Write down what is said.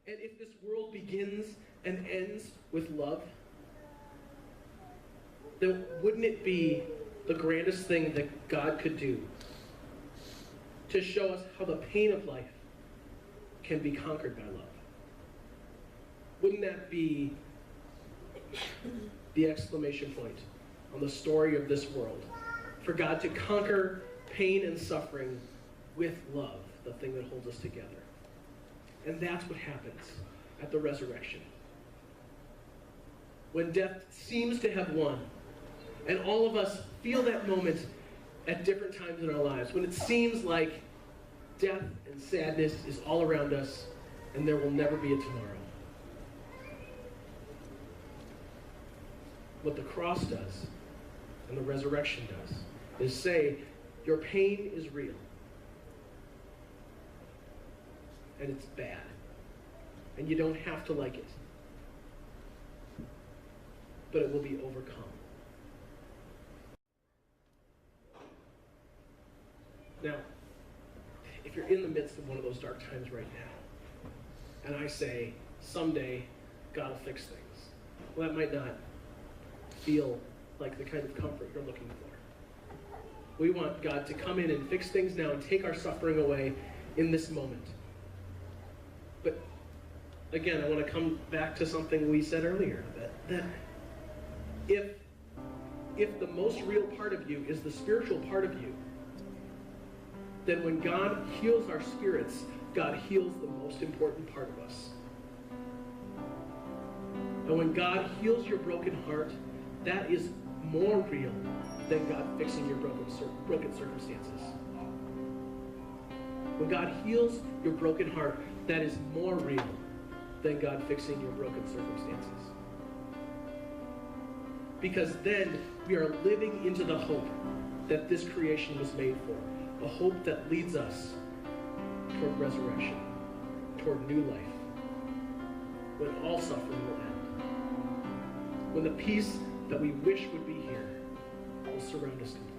And if this world begins and ends with love, then wouldn't it be the grandest thing that God could do to show us how the pain of life can be conquered by love? Wouldn't that be the exclamation point on the story of this world? For God to conquer pain and suffering with love, the thing that holds us together. And that's what happens at the resurrection. When death seems to have won, and all of us feel that moment at different times in our lives, when it seems like death and sadness is all around us, and there will never be a tomorrow. What the cross does, and the resurrection does, is say, your pain is real. And it's bad. And you don't have to like it. But it will be overcome. Now, if you're in the midst of one of those dark times right now, and I say, someday, God will fix things, well, that might not feel like the kind of comfort you're looking for. We want God to come in and fix things now and take our suffering away in this moment. But again, I want to come back to something we said earlier, that if the most real part of you is the spiritual part of you, then when God heals our spirits, God heals the most important part of us. And when God heals your broken heart, that is more real than God fixing your broken circumstances. When God heals your broken heart, that is more real than God fixing your broken circumstances. Because then we are living into the hope that this creation was made for. A hope that leads us toward resurrection, toward new life, when all suffering will end. When the peace that we wish would be here will surround us completely.